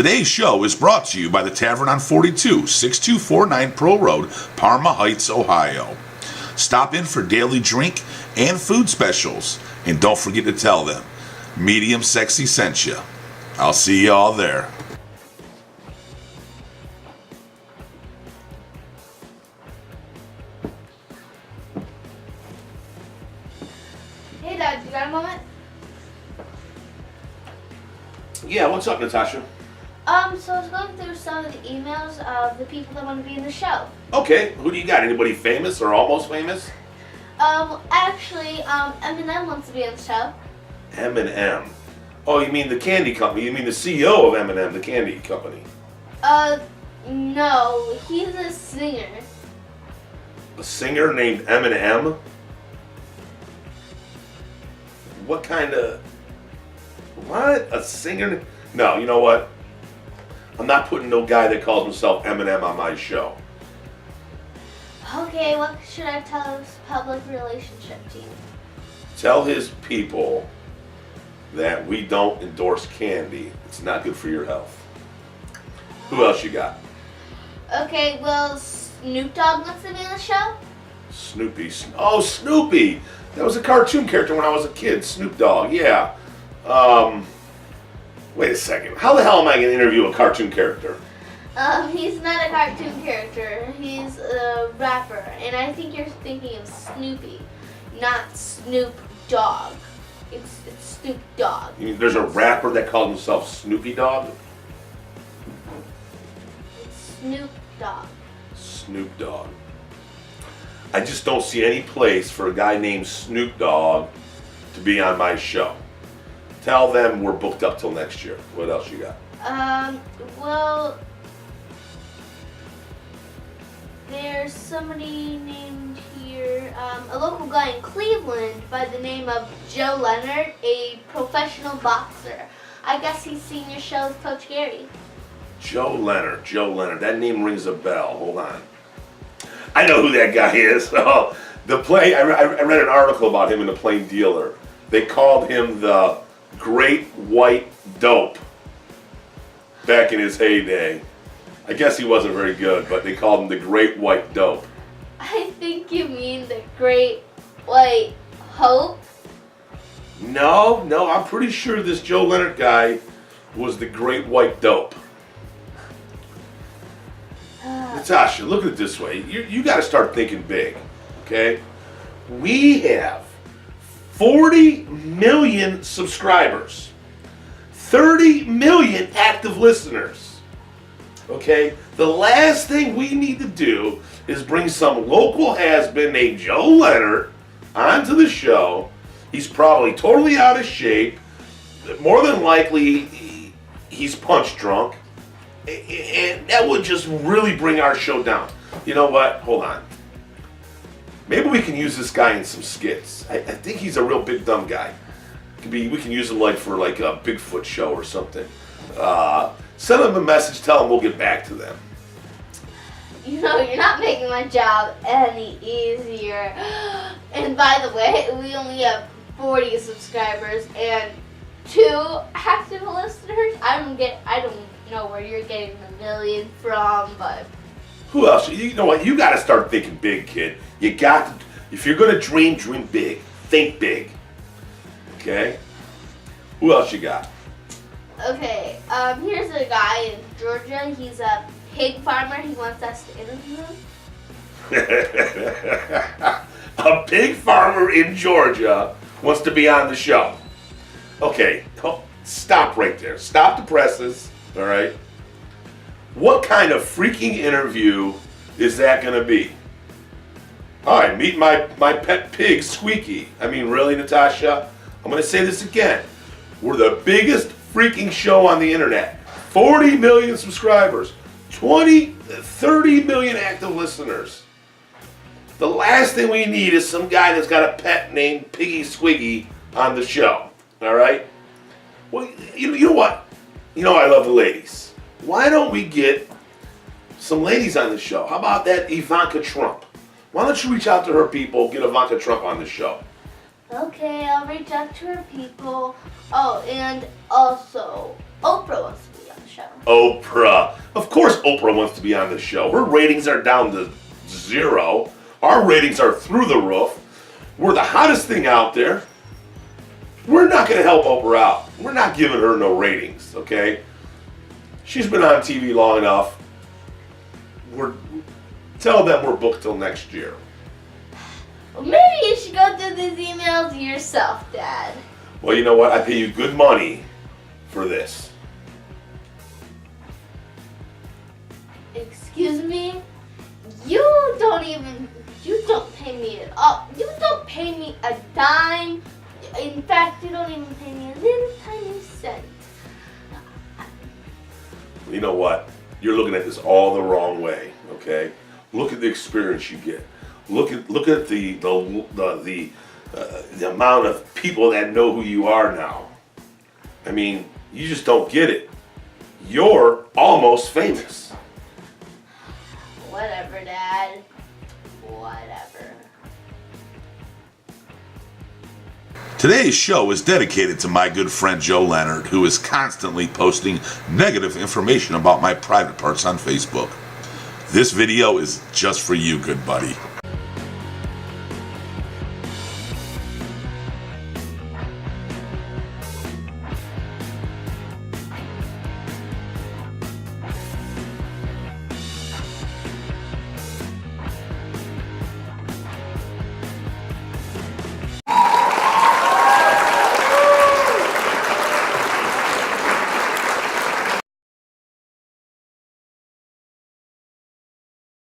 Today's show is brought to you by the Tavern on 42, 6249 Pearl Road, Parma Heights, Ohio. Stop in for daily drink and food specials, and don't forget to tell them Medium Sexy sent you. I'll see you all there. Hey Dad, you got a moment? Yeah, what's up, Natasha? So I was going through some of the emails of the people that want to be in the show. Okay, who do you got? Anybody famous or almost famous? Actually, Eminem wants to be on the show. M&M. Oh, you mean the candy company? You mean the CEO of M&M, the candy company? No, he's a singer. A singer named M&M? What kind of... What? A singer? No, you know what? I'm not putting no guy that calls himself Eminem on my show. Okay, what should I tell his public relationship team? Tell his people that we don't endorse candy. It's not good for your health. Who else you got? Okay, well, Snoop Dogg wants to be on the show? Snoopy. Oh, Snoopy! That was a cartoon character when I was a kid. Snoop Dogg, yeah. Wait a second. How the hell am I going to interview a cartoon character? He's not a cartoon character. He's a rapper. And I think you're thinking of Snoopy, not Snoop Dogg. It's Snoop Dogg. You mean there's a rapper that calls himself Snoopy Dogg? It's Snoop Dogg. Snoop Dogg. I just don't see any place for a guy named Snoop Dogg to be on my show. Tell them we're booked up till next year. What else you got? Well, there's somebody named here, a local guy in Cleveland by the name of Joe Leonard, a professional boxer. I guess he's seen your show with Coach Gary. Joe Leonard. That name rings a bell. Hold on. I know who that guy is. Oh, I read an article about him in the Plain Dealer. They called him the Great White Dope back in his heyday. I guess he wasn't very good, but they called him the Great White Dope. I think you mean the Great White Hope. No, I'm pretty sure this Joe Leonard guy was the Great White Dope. Natasha, look at it this way. You got to start thinking big, okay? We have 40 million subscribers, 30 million active listeners, okay? The last thing we need to do is bring some local has-been named Joe Leonard onto the show. He's probably totally out of shape. More than likely, he's punch drunk. And that would just really bring our show down. You know what? Hold on. Maybe we can use this guy in some skits. I think he's a real big dumb guy. We can use him for a Bigfoot show or something. Send him a message. Tell him we'll get back to them. You know, you're not making my job any easier. And by the way, we only have 40 subscribers and 2 active listeners. I don't know where you're getting the million from, but Who else? You know what? You got to start thinking big, kid. You got to. If you're gonna dream big. Think big. Okay. Who else you got? okay. Here's a guy in Georgia. He's a pig farmer. He wants us to interview him. A pig farmer in Georgia wants to be on the show. Okay, stop right there. Stop the presses, all right? What kind of freaking interview is that going to be? All right, meet my pet pig, Squeaky. I mean, really, Natasha? I'm going to say this again. We're the biggest freaking show on the internet. 40 million subscribers. 30 million active listeners. The last thing we need is some guy that's got a pet named Piggy Squiggy on the show. All right? Well, you know what? You know I love the ladies. Why don't we get some ladies on the show? How about that Ivanka Trump? Why don't you reach out to her people, get Ivanka Trump on the show? Okay, I'll reach out to her people. Oh, and also, Oprah wants to be on the show? Oprah. Of course Oprah wants to be on the show. Her ratings are down to 0. Our ratings are through the roof. We're the hottest thing out there. We're not going to help Oprah out. We're not giving her no ratings, okay? She's been on TV long enough. Tell them we're booked till next year. Well, maybe you should go through these emails yourself, Dad. Well, you know what? I pay you good money for this. Excuse me? You don't pay me at all. You don't pay me a dime. In fact, you don't even pay me a little tiny cent. You know what? You're looking at this all the wrong way, okay? Look at the experience you get. Look at the amount of people that know who you are now. I mean, you just don't get it. You're almost famous. Whatever, Dad. Whatever. Today's show is dedicated to my good friend Joe Leonard, who is constantly posting negative information about my private parts on Facebook. This video is just for you, good buddy.